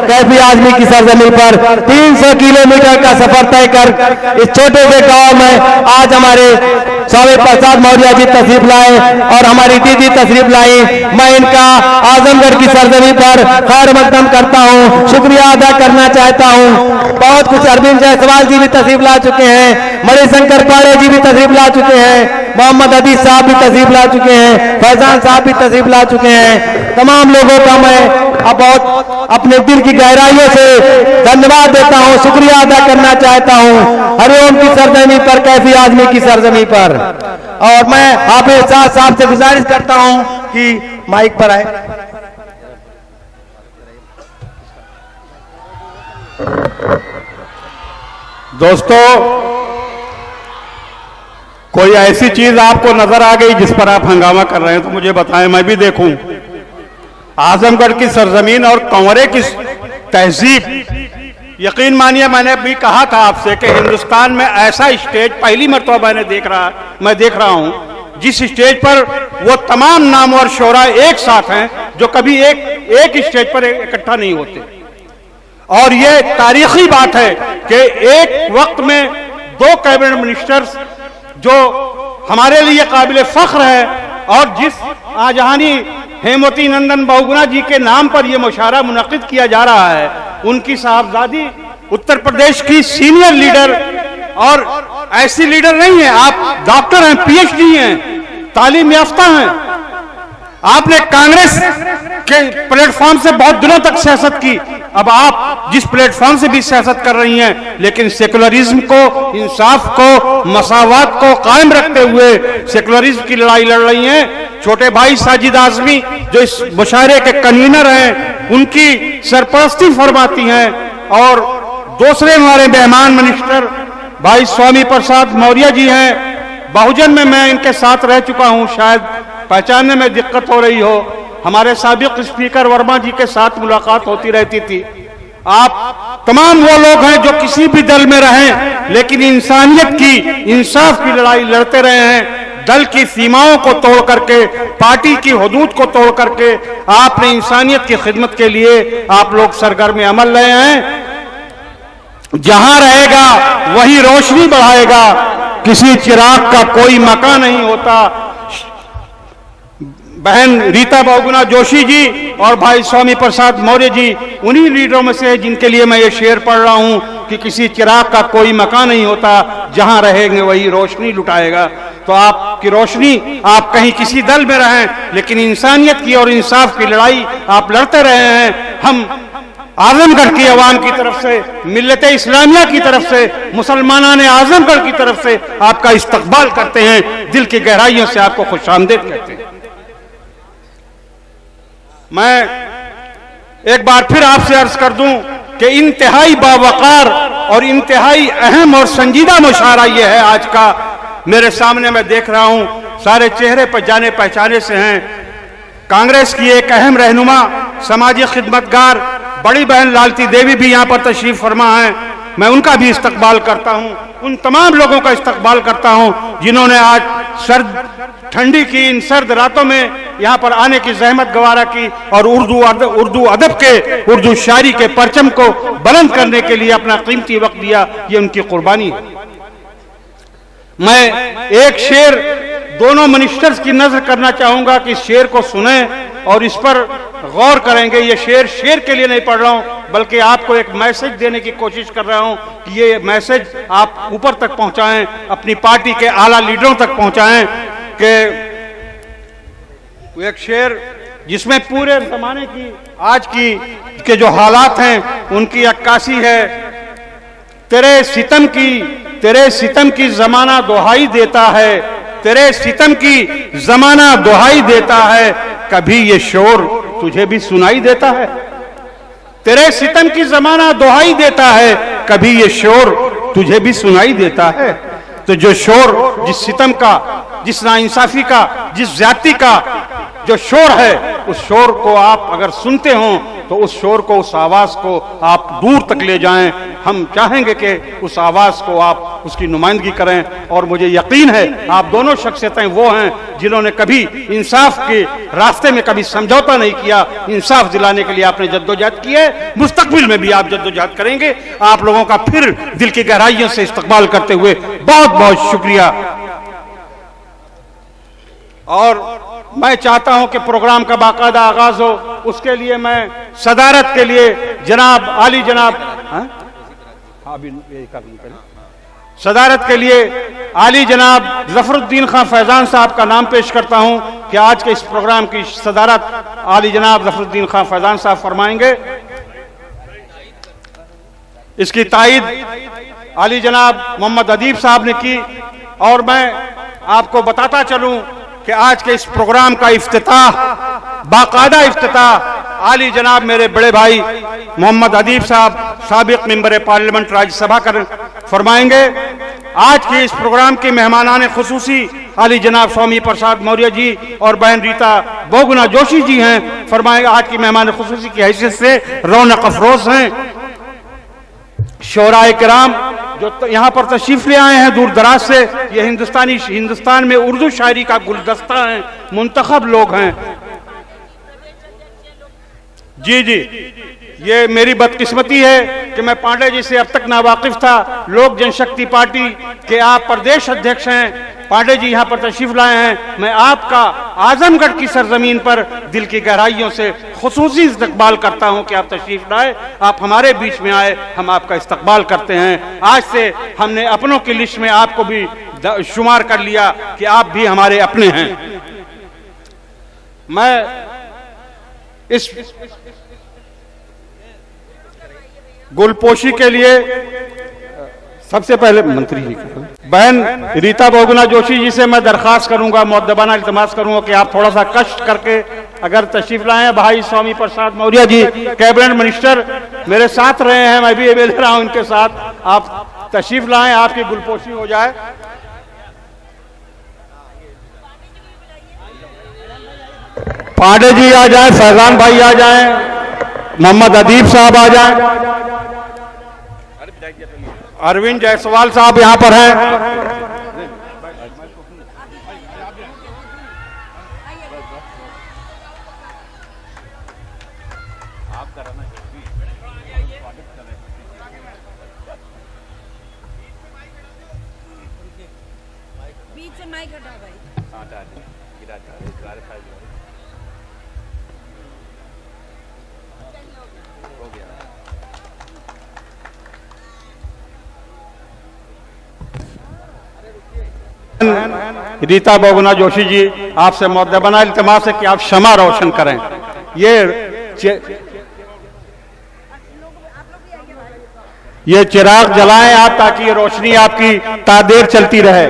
कैफी आजमी की सरजमी पर 300 किलोमीटर का सफर तय कर इस छोटे से गांव में आज हमारे स्वामी प्रसाद मौर्य जी तशरीफ लाए और हमारी दीदी तशरीफ लाई। मैं इनका आजमगढ़ की सरजमी पर खैर मकदम करता हूं, शुक्रिया अदा करना चाहता हूं। बहुत कुछ अरविंद जायसवाल जी भी तशरीफ ला चुके हैं, मणिशंकर पाड़े जी भी तशरीफ ला चुके हैं, मोहम्मद हदीस साहब भी तशरीफ ला चुके हैं, फैजान साहब भी तशरीफ ला चुके हैं। तमाम लोगों का मैं बहुत अपने दिल की गहराइयों से धन्यवाद देता हूं, शुक्रिया अदा करना चाहता हूं। हरिओम की सरजमी पर, कैफी आजमी की सरजमी पर। और मैं हाफिज साहब से गुजारिश करता हूं कि माइक पर आए। दोस्तों, कोई ऐसी चीज आपको नजर आ गई जिस पर आप हंगामा कर रहे हैं तो मुझे बताएं, मैं भी देखूं। आजमगढ़ की सरजमीन और कंवरे की तहजीब, यकीन मानिए मैंने भी कहा था आपसे कि हिंदुस्तान में ऐसा स्टेज पहली मरतबा मैं देख रहा हूं जिस स्टेज पर वो तमाम नामवर शोरा एक साथ हैं जो कभी एक स्टेज पर इकट्ठा नहीं होते। और ये तारीखी बात है कि एक वक्त में 2 कैबिनेट मिनिस्टर्स जो हमारे लिए काबिल फख्र है और जिस आजहानी हेमवती नंदन बहुगुणा जी के नाम पर यह मुशायरा मुनक्किद किया जा रहा है, उनकी साहबजादी उत्तर प्रदेश की सीनियर लीडर, और ऐसी लीडर नहीं है, आप डॉक्टर हैं, पीएचडी हैं, तालीम याफ्ता हैं। आपने कांग्रेस के प्लेटफॉर्म से बहुत दिनों तक सियासत की, अब आप जिस प्लेटफॉर्म से भी सियासत कर रही हैं, लेकिन सेकुलरिज्म को, इंसाफ को, मसावत को कायम रखते हुए सेकुलरिज्म की लड़ाई लड़ रही हैं। छोटे भाई साजिद आजमी जो इस मुशायरे के कन्वीनर हैं, उनकी सरपरस्ती फरमाती हैं। और दूसरे हमारे मेहमान मिनिस्टर भाई स्वामी प्रसाद मौर्य जी हैं। बहुजन में मैं इनके साथ रह चुका हूं, शायद पहचानने में दिक्कत हो रही हो। हमारे साबिक स्पीकर वर्मा जी के साथ मुलाकात होती रहती थी। आप तमाम वो लोग हैं जो किसी भी दल में रहें लेकिन इंसानियत की, इंसाफ की लड़ाई लड़ते रहे हैं। दल की सीमाओं को तोड़ करके, पार्टी की हुदूद को तोड़ करके आपने इंसानियत की खिदमत के लिए आप लोग सरगर्म अमल रहे हैं। जहां रहेगा वही रोशनी बढ़ाएगा, किसी चिराग का कोई मकान नहीं होता। बहन रीता बहुगुणा जोशी जी और भाई स्वामी प्रसाद मौर्य जी उन्हीं लीडरों में से जिनके लिए मैं ये शेर पढ़ रहा हूं कि किसी चिराग का कोई मकान नहीं होता, जहां रहेंगे वही रोशनी लुटाएगा। तो आपकी रोशनी, आप कहीं किसी दल में रहें लेकिन इंसानियत की और इंसाफ की लड़ाई आप लड़ते रहे हैं। हम आजमगढ़ की अवाम की तरफ से, मिल्लत-ए इस्लामिया की तरफ से, मुसलमानान आजमगढ़ की तरफ से आपका इस्तकबाल करते हैं, दिल की गहराइयों से आपको खुशामदीद कहते हैं। मैं एक बार फिर आपसे अर्ज कर दूं कि इंतहाई बावकार और इंतहाई अहम और संजीदा मुशायरा ये है आज का। मेरे सामने मैं देख रहा हूं सारे चेहरे पर जाने पहचाने से हैं। कांग्रेस की एक अहम रहनुमा, समाजी खिदमतगार बड़ी बहन लालती देवी भी यहाँ पर तशरीफ फरमा है। मैं उनका भी इस्तकबाल करता हूँ, उन तमाम लोगों का इस्तकबाल करता हूँ जिन्होंने आज सर्द ठंडी की इन सर्द रातों में यहाँ पर आने की जहमत गवारा की और उर्दू अदब के, उर्दू शायरी के परचम को बुलंद करने के लिए अपना कीमती वक्त दिया। ये उनकी कुर्बानी है। मैं एक शेर दोनों मिनिस्टर्स की नजर करना चाहूंगा कि शेर को सुने और इस पर गौर करेंगे। ये शेर के लिए नहीं पढ़ रहा हूं बल्कि आपको एक मैसेज देने की कोशिश कर रहा हूं कि ये मैसेज आप ऊपर तक पहुंचाएं, अपनी पार्टी के आला लीडरों तक पहुंचाएं। कि एक शेर जिसमें पूरे जमाने की आज की के जो हालात हैं उनकी अक्कासी है। तेरे सितम की जमाना दुहाई देता है, तेरे सितम की जमाना दुहाई देता है, कभी ये शोर तुझे भी सुनाई देता है। तेरे सितम की जमाना दुहाई देता है, कभी ये शोर तुझे भी सुनाई देता है। तो जो शोर, जिस सितम का, जिस नाइंसाफी का, जिस ज्यादती का जो शोर है, उस शोर को आप अगर सुनते हो तो उस शोर को, उस आवाज को आप दूर तक ले जाएं। हम चाहेंगे कि उस आवाज को आप उसकी नुमाइंदगी करें। और मुझे यकीन है आप दोनों शख्सियतें वो हैं जिन्होंने कभी इंसाफ के रास्ते में कभी समझौता नहीं किया। इंसाफ दिलाने के लिए आपने जद्दोजहद की है, मुस्तकबिल में भी आप जद्दोजहद करेंगे। आप लोगों का फिर दिल की गहराइयों से इस्तकबाल करते हुए बहुत बहुत शुक्रिया। और मैं चाहता हूं कि प्रोग्राम का बाकायदा आगाज हो। उसके लिए मैं सदारत के लिए जनाब आली जनाब सदारत के लिए आली जनाब जफरुद्दीन खां फैजान साहब का नाम पेश करता हूं कि आज के इस प्रोग्राम की सदारत आली जनाब जफरुद्दीन खां फैजान साहब फरमाएंगे। इसकी तायीद आली जनाब मोहम्मद अदीब साहब ने की। और मैं आपको बताता चलूं कि आज के इस प्रोग्राम का इफ्तिताह, बाकायदा इफ्तिताह आली जनाब मेरे बड़े भाई मोहम्मद अदीब साहब साबिक मेंबर पार्लियामेंट राज्यसभा कर फरमाएंगे। आज के इस प्रोग्राम के मेहमानान खुसूसी आली जनाब स्वामी प्रसाद मौर्य जी और बहन रीता बहुगुना जोशी जी हैं। फरमाएंगे आज की मेहमान खुसूसी की हैसियत से रौनक अफरोज हैं। शोराए किराम जो यहाँ पर तशरीफ ले आए हैं दूर दराज से, ये हिंदुस्तान में उर्दू शायरी का गुलदस्ता है, मुंतखब लोग हैं। जी जी, ये मेरी बदकिस्मती है कि मैं पांडे जी से अब तक नावाकिफ था। लोक जनशक्ति पार्टी के आप प्रदेश अध्यक्ष हैं, पांडे जी यहाँ पर तशरीफ लाए हैं। मैं आपका आजमगढ़ की सरजमीन पर दिल की गहराइयों से खुसूसी इस्तकबाल करता हूँ कि आप तशरीफ लाए, आप हमारे बीच में आए, हम आपका इस्तकबाल करते हैं। आज से हमने अपनों की लिस्ट में आपको भी शुमार कर लिया कि आप भी हमारे अपने हैं। मैं इस गुलपोशी के लिए सबसे पहले मंत्री जी बहन रीता बहुगुना जोशी जी से मैं दरखास्त करूंगा, मुअद्दबाना इल्तिमास करूंगा कि आप थोड़ा सा कष्ट करके अगर तशरीफ लाएं। भाई स्वामी प्रसाद मौर्य जी कैबिनेट मिनिस्टर मेरे साथ रहे हैं, मैं भी मिल रहा हूं उनके साथ। आप तशरीफ लाएं, आपकी गुलपोशी हो जाए। पांडे जी आ जाए, फैजान भाई आ जाए, मोहम्मद अदीब साहब आ जाए, अरविंद जायसवाल साहब यहां पर हैं। बीच से माइक हटा भाई। रीता बहुगुना जोशी जी आपसे मुअद्दबाना इल्तिमास है कि आप शमा रोशन करें। ये चिराग जलाएं आप ताकि ये रोशनी आपकी तादेर चलती रहे।